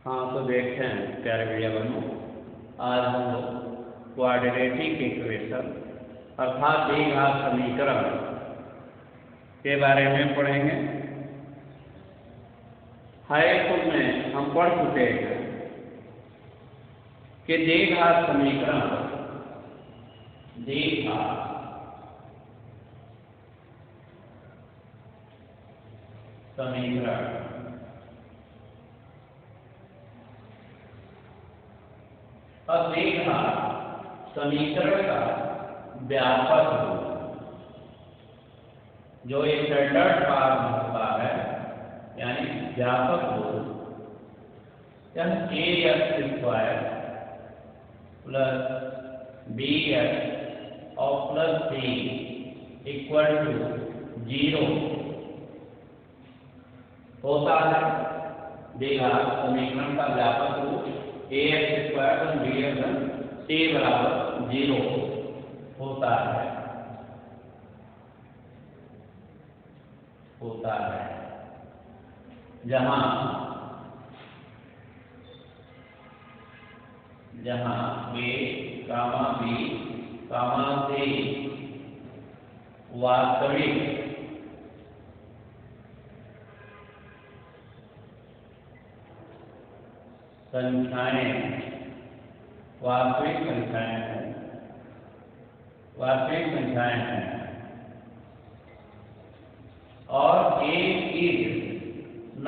हाँ तो देखते हैं प्यारे भैया बनो, आज हम लोग क्वाड्रेटिक इक्वेशन अर्थात द्विघात समीकरण के बारे में पढ़ेंगे। हाई स्कूल में हम पढ़ चुके हैं कि द्विघात समीकरण अब द्विघात समीकरण का व्यापक रूप जो स्टैंडर्ड फॉर्म होता है, यानी व्यापक रूप यह ax² प्लस bx और प्लस c इक्वल टू 0 होता है। द्विघात समीकरण का व्यापक रूप ax² प्लस bx c बराबर 0 होता है जहाँ a, b, c वास्तविक संख्याएं हैं और a is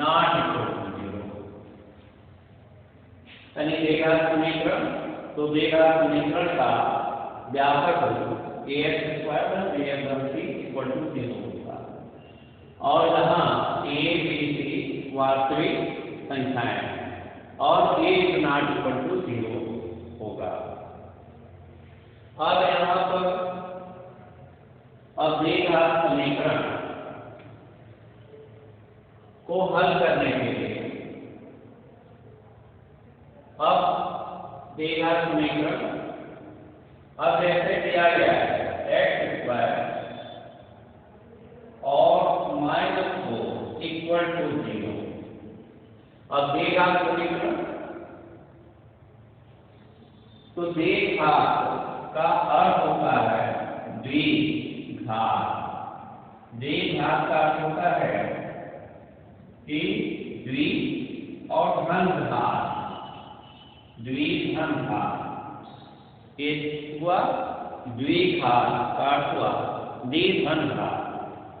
not equal to 0, यानी द्विघात समीकरण तो द्विघात समीकरण का व्यापक रूप ax² plus bx equal to 0 होगा और जहाँ a, b, c वास्तविक संख्याएं हैं और a is not equal to 0 होगा। अब यहाँ पर अब द्विघात समीकरण को हल करने के लिए अब द्विघात समीकरण अब जैसे दिया गया है x² और -4 इक्वल टू 0। अब द्विघात समीकरण तो द्विघात का अर्थ होता है द्विघात का अर्थ होता है कि द्वि और धन घात, ये हुआ द्विघात का अर्थ हुआ द्विधन घात,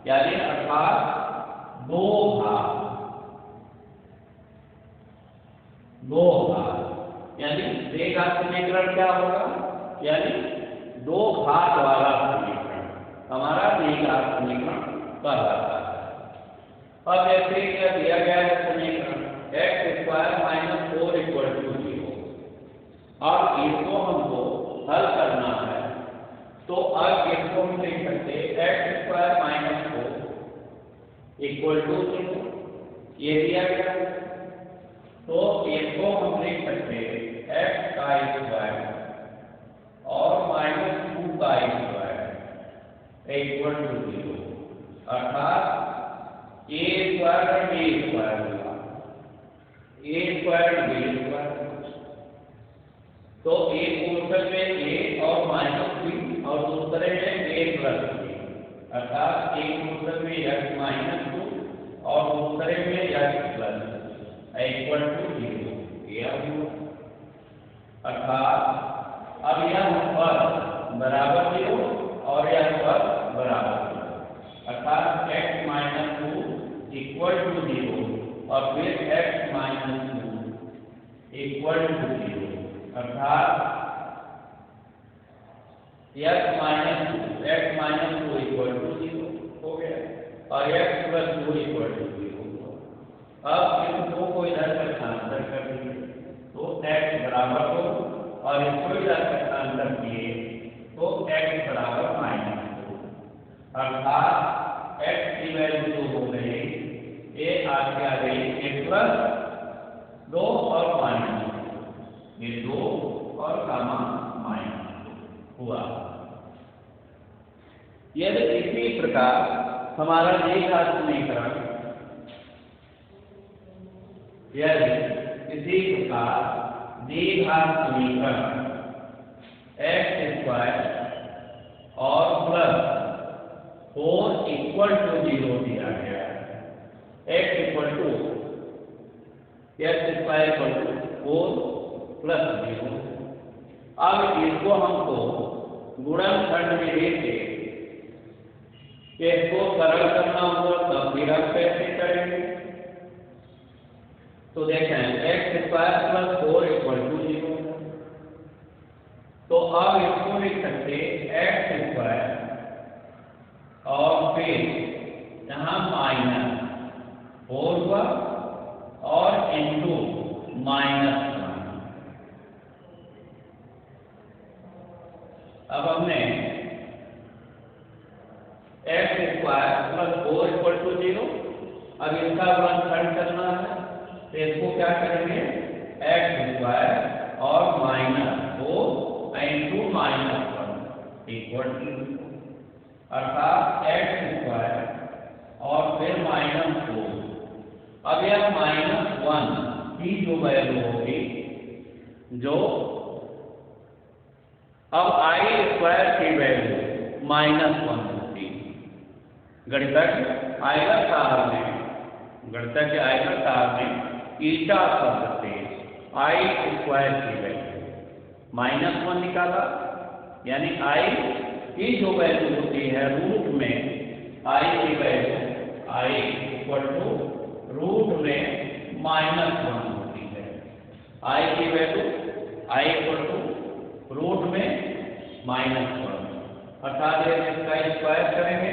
यानी अर्थात दो घात, यानी द्विघात समीकरण क्या होगा, यानी दो घात वाला समीकरण हमारा द्विघात समीकरण कहलाता है। अब जैसे क्या दिया गया है समीकरण x² -4 इक्वल टू 0 और इसको हमको हल करना है, तो अब इसको हम लिख सकते हैं x² -4 इक्वल टू 0, ये दिया गया है तो इसको हम लिख सकते हैं x² और -2 का स्क्वायर इक्वल टू 0, अर्थात a² और b² होगा, a² और b²। तो एक पोर्शन में a और -3 और दूसरे में a प्लस 3, अर्थात एक पोर्शन में x-2 और दूसरे में x+ इक्वल टू 0, यह हुआ। अर्थात अब यह पद बराबर 0 और यह पद बराबर 0, अर्थात x-2 इक्वल टू 0 और फिर x-2 इक्वल टू 0, अर्थात x-2 इक्वल टू 0 हो गया और x+2 इक्वल टू 0 हुआ। अब इन दो को इधर पर स्थानांतर कर दीजिए तो x बराबर हो और इसको इधर पर स्थानांतर किए तो x बराबर -2, अर्थात x की वैल्यू जो हो गई ये आ गई a+2 और -2, ये 2 और गामा -2 हुआ। यदि इसी प्रकार हमारा द्विघात समीकरण यदि इसी प्रकार द्विघात समीकरण एक्स स्क्वायर और प्लस 4 इक्वल टू 0 दिया गया है। X square equal to 4 plus 0। अब इसको हमको गुणनखंड में लेके इसको सरल करना होगा, तब फिर हम कैसे करेंगे? तो देखें x square plus 4 equal to 0। तो अब इसको लिख सकते एक्स स्क्वायर और फिर यहाँ माइनस 4 हुआ और इंटू -1। अब हमने x square plus 4 equal to 0, अब इसका गुणनखंड करना है, तो इसको क्या करेंगे एक्स स्क्वायर और -4 इंटू -1 इक्वल टू, अर्थात एक्स स्क्वायर और फिर -4। अब यह -1 की जो वैल्यू होगी, जो अब आई स्क्वायर की वैल्यू -1 होगी। गणितज्ञ आयताकार में ईटा शब्द से आई स्क्वायर की वैल्यू -1 निकाला, यानी आई की जो वैल्यू होती है रूट में आई की value i equal to root में -1 होती है। आई की value i equal to root में -1, अर्थात यदि इसका स्क्वायर करेंगे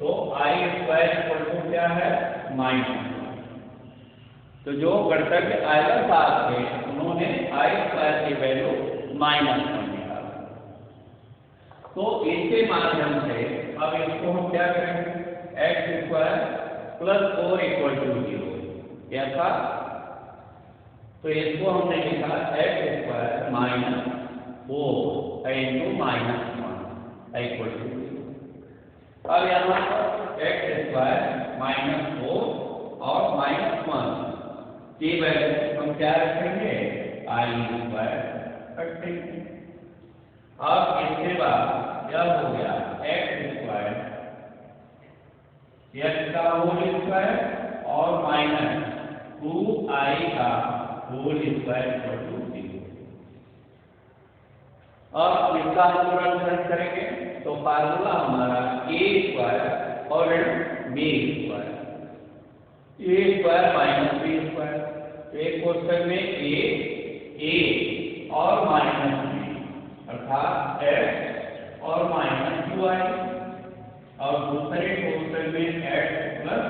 तो आई स्क्वायर इक्वल टू क्या है -1। तो जो गणितज्ञ आयताकार थे उन्होंने आई स्क्वायर की वैल्यू -1 निकाला। तो इसके माध्यम से अब इसको हम क्या करेंगे x square plus 4 equal to 0, क्या था? तो इसको हमने लिखा x square -4 into -1 equal to 0। अब यहाँ पर एक्स स्क्वायर -4 और -1 की वैल्यू हम क्या रखेंगे आई स्क्वायर रखेंगे। अब इसके बाद यह हो गया एक्स स्क्वायर एक्स का होल स्क्वायर और -2i का होल स्क्वायर इक्वल टू 0। अब इसका हम गुणनखंड करेंगे तो फार्मूला हमारा a स्क्वायर और b square, a square -b square, एक क्वेश्चन में a और -b अर्थात x और -2i, और दूसरे क्वेश्चन में x plus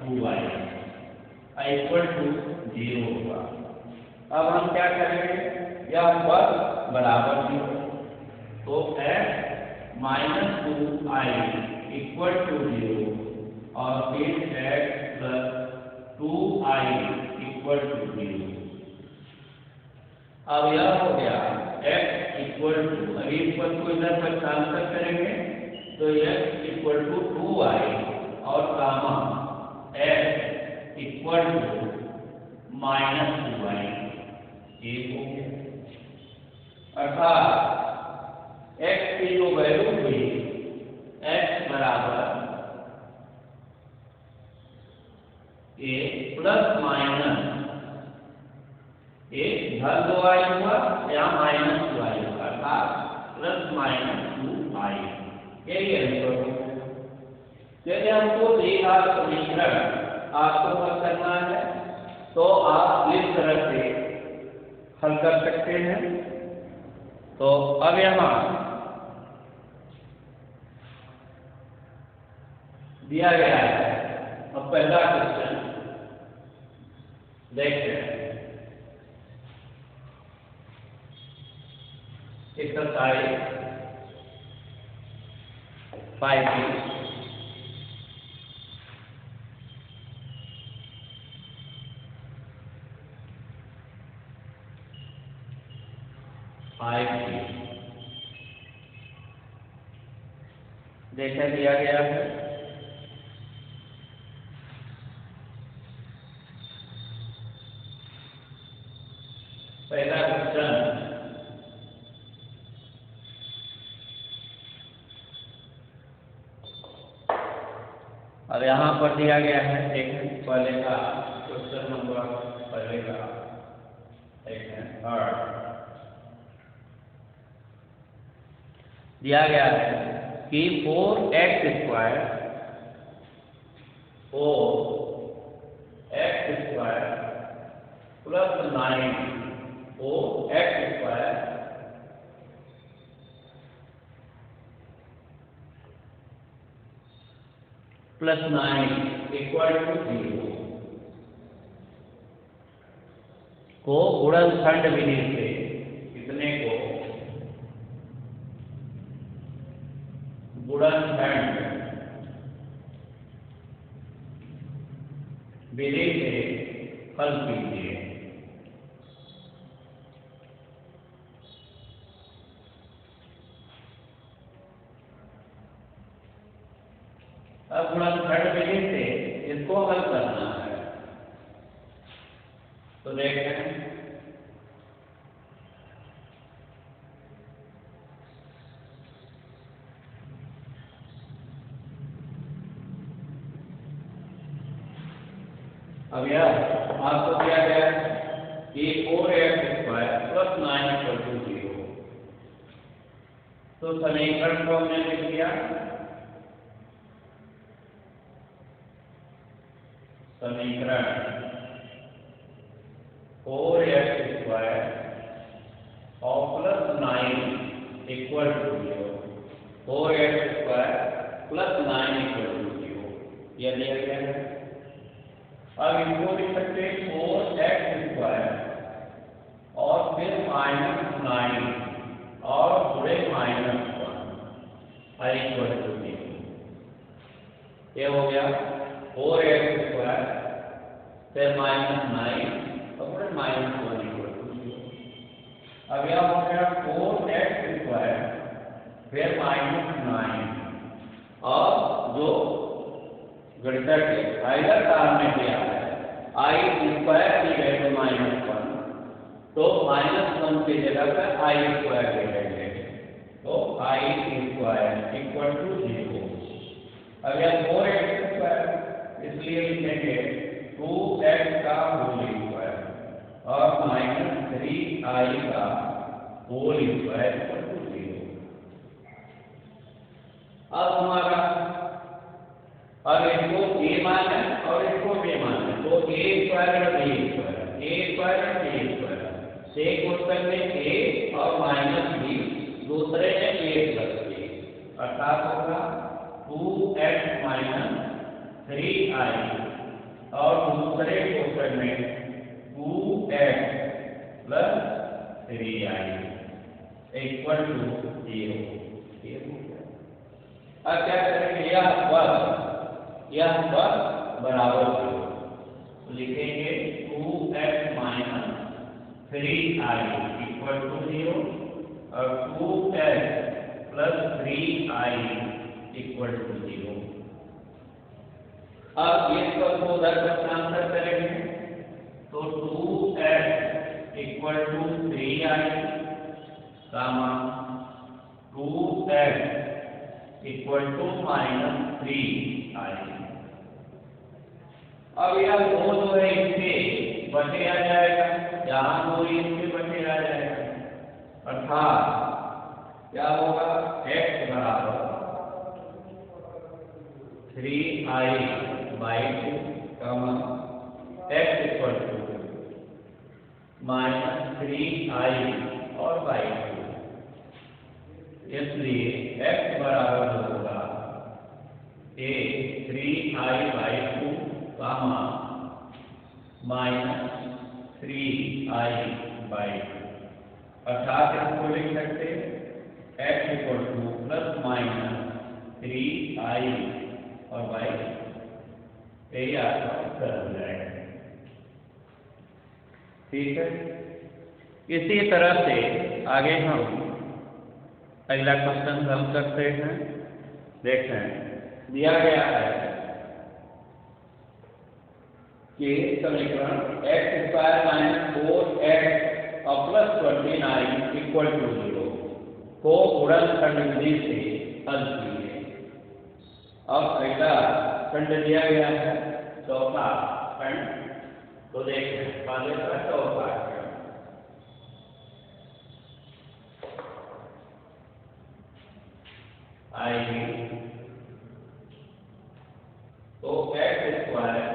2y equal to 0 होगा। अब हम क्या करेंगे, यह पद बराबर 0, तो x -2i इक्वल टू 0 और फिर x plus 2i equal to 0। अब यह हो गया x इक्वल टू, अभी इस पद को इधर पर ट्रांसफर करेंगे तो x इक्वल टू 2i और gamma x equal to -2i एक हो गया, अर्थात x की जो वैल्यू हुई x बराबर a प्लस माइनस एक धन 2i हुआ या -2i हुआ, अर्थात +-2i, यही आंसर होगा। यदि हमको द्विघात समीकरण आपको हल करना है तो आप इस तरह से हल कर सकते हैं। तो अब यहाँ दिया गया है, अब पहला क्वेश्चन देखते हैं। एक्सरसाइज 5 देखा दिया गया है पहला क्वेश्चन, अब यहाँ पर दिया गया है, एक पहले का क्वेश्चन नंबर पहले का एक है दिया गया है कि 4x² plus 9 4x² plus 9 equal to 0 को गुणनखंड विधि से कितने को गुणनखंड विधि से हल कीजिए। अब गुणनखंड विधि से इसको हल करना है, तो देखते हैं। अब यह आपको दिया गया है कि 4x² प्लस 9 इक्वल टू 0, तो समीकरण को हमने लिख दिया। समीकरण 4x² और plus 9 equal to 0, 4x² plus 9 equal to 0 यह दिया गया है। अब इसको लिख सकते हैं 4x² और फिर -9 और पूरे -1 इक्वल टू 0। ये हो गया 4x² फिर -9 और पूरे -1 इक्वल टू 0। अब यह हो गया 4x² फिर -9 और जो गणितज्ञ आइलर काल में दिया है I² की वैल्यू -1, तो -1 की जगह पर I² ले लेंगे, तो I² इक्वल टू 0। अब यह 4x² इसलिए लिखेंगे 2x का होल स्क्वायर और -3i का होल स्क्वायर इक्वल टू 0। अब हमारा अब इसको a माने और इसको b माने, तो a² और b² से क्वेश्चन में a और -b, दूसरे में a प्लस b, अर्थात होगा 2x - 3i और दूसरे क्वेश्चन में 2x plus 3i equal to 0। अब क्या करेंगे, यह पद बराबर 0, तो लिखेंगे 2x - 3i इक्वल टू 0 और 2x plus 3i equal to 0। अब इस पद को उधर स्थानांतर करेंगे, तो 2x equal to 3i comma 2x equal to -3i। अब यह दो जो है इससे बटे आ जाएगा, यहाँ दो इससे बटे आ जाएगा, अर्थात क्या होगा x बराबर 3i/2 कमा x इक्वल टू -3i और -2, इसलिए x बराबर होगा 3i/2 कामा -3i/2, अर्थात इसको लिख सकते x equal two plus -3i और y, यही आपका उत्तर हो जाएगा। ठीक है, इसी तरह से आगे हम अगला क्वेश्चन हल करते हैं। देखें, दिया गया है कि समीकरण x² - 4x और प्लस 29 इक्वल टू 0 को गुणनखंड विधि से हल कीजिए। अब अगला खंड दिया गया है चौथा खंड, तो देखें पहले का चौथा खंड आएगी तो एक्स स्क्वायर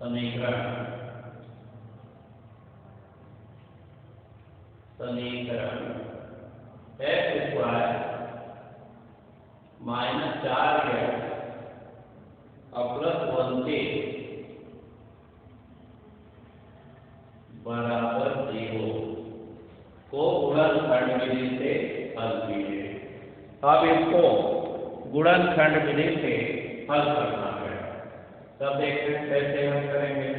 समीकरण एक्स स्क्वायर माइनस 4x और प्लस 1 के बराबर 0 को गुणनखंड विधि से हल कीजिए। अब इसको गुणनखंड विधि से हल करना है। तब देखते हैं कैसे हल करेंगे।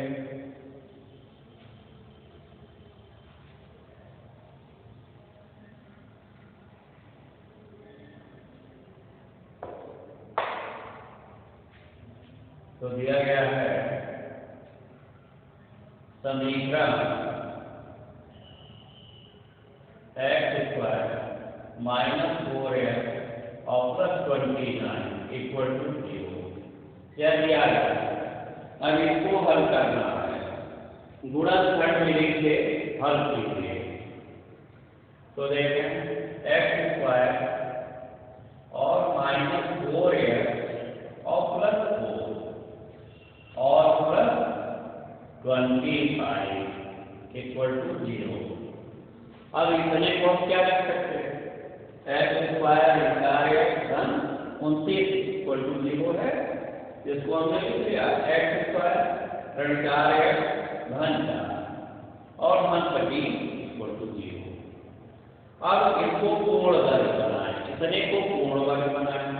तो दिया गया है समीकरण एक्स स्क्वायर माइनस 4x और प्लस 29 इक्वल टू 0 यह दिया गया। अब इसको हल करना है, गुणनखंड विधि से हल कीजिए। तो देखें एक्स स्क्वायर और माइनस 4x और प्लस 4 और प्लस 25 इक्वल टू 0। अब इतने को हम क्या लिख सकते हैं? एक्स स्क्वायर धन 29 इक्वल टू 0 है, जिसको हमने लिख लिया एक्स स्क्वायर ऋण 4x धन 4 और धन 25 इक्वल टू 0। अब इसको पूर्ण वर्ग बनाएं, इतने को पूर्ण वर्ग बनाएं।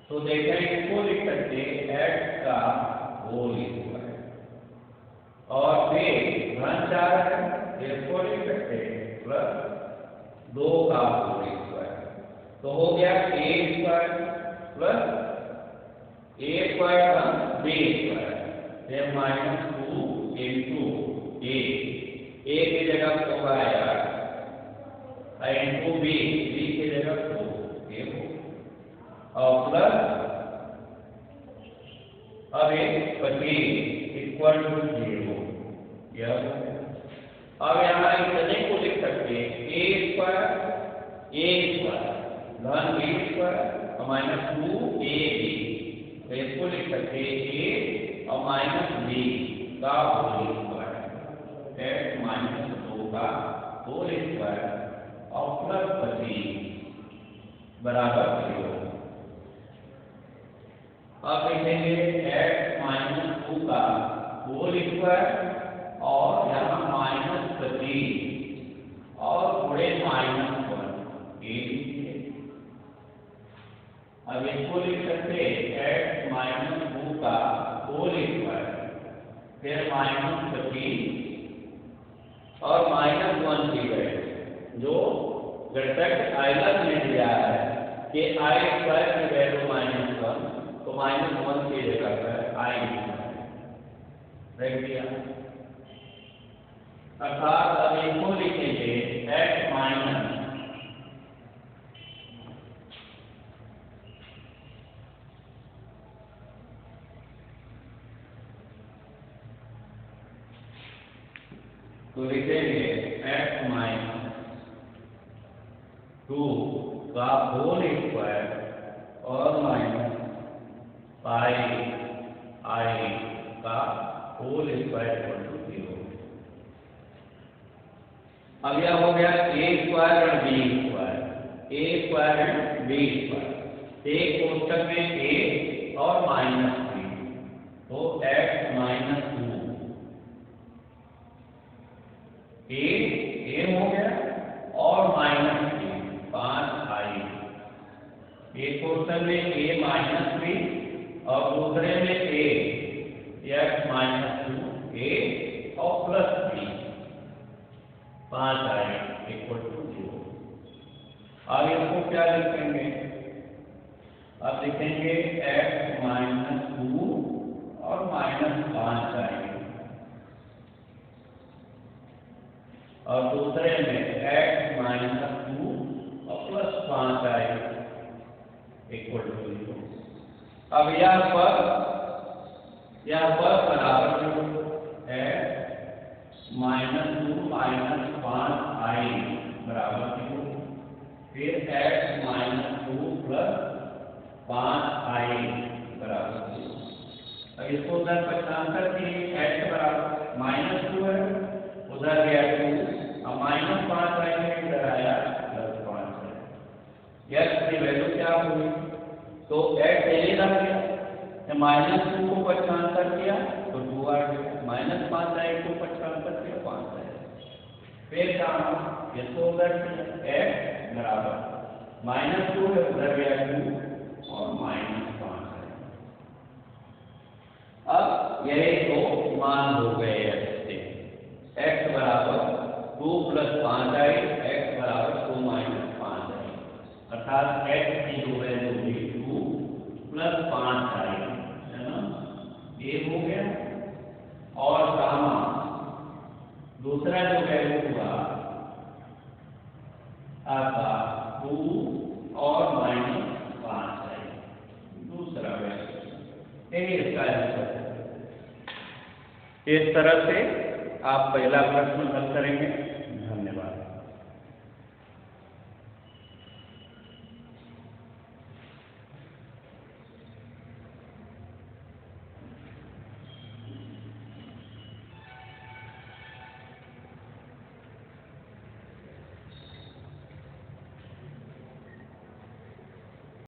तो देखें इसको लिख सकते हैं एक्स का होल स्क्वायर और फिर धन 4 है, इसको लिख सकते हैं प्लस 2 का होल स्क्वायर। तो हो गया a square plus a square का b स्क्वायर फिर माइनस 2 इंटू a की जगह तो आएगा इंटू b की जगह 2 और प्लस अब 25 इक्वल टू 0 यह। अब यहाँ इतने को लिख सकते हैं a स्क्वायर धन b स्क्वायर और माइनस 2ab। तो इसको लिख सकते हैं a और माइनस b का होल स्क्वायर एक्स माइनस 2 का होल स्क्वायर और प्लस 25 बराबर 0। अब लिखेंगे x माइनस 2 का होल स्क्वायर और यहाँ माइनस 25 और थोड़े माइनस 1 अब इसको लिख सकते हैं x माइनस 2 का होल स्क्वायर फिर माइनस 25 और माइनस 1 की वैल्यू जो घटक आयलक में दिया है कि आई स्क्वायर की वैल्यू माइनस 1, तो माइनस 1 की जगह पर आई रख दिया। अर्थात अब इसको लिखेंगे x माइनस तो लिखेंगे x माइनस 2 का होल स्क्वायर और माइनस पाई आई का होल स्क्वायर इक्वल टू 0। अब यह हो गया a स्क्वायर और b square and b square. एक कोष्ठक में a और माइनस b, तो x माइनस 2 a हो गया और माइनस b 5i। एक क्वेश्चन में a माइनस b और दूसरे में a x माइनस 2 a और plus b 5i equal to 0। अब इसको क्या लिखेंगे? अब लिखेंगे x माइनस 2 और माइनस -5 आएगी और दूसरे में x -2 और +5 आएगी इक्वल टू 0। अब यह पर बराबर है -2 -5 आई बराबर 0, फिर x -2 +5 आई बराबर 0। अब इसको उधर पक्षांतर के x बराबर -2 है, उधर गया 2, अब -5 आई है, इधर आया +5 है। x की वैल्यू क्या हुई? तो x यही रख गया, -2 को पक्षांतर किया तो 2 आ गया, -5 आई को पक्षांतर किया 5 आया। फिर काम इसको उधर किया, x बराबर -2 है, उधर गया 2 और -5 है। अब यही तो मान हो गए ऐसे, x बराबर 2 + 5 आई, x बराबर 2 - 5 आई, अर्थात x की जो वैल्यू हुई 2 + 5 आई, है ना, ये हो गया। और गामा दूसरा जो वैल्यू हुआ आपका 2 और -5 आई, दूसरा वैल्यू, यही इसका आंसर है। इस तरह से आप पहला प्रश्न हल करेंगे।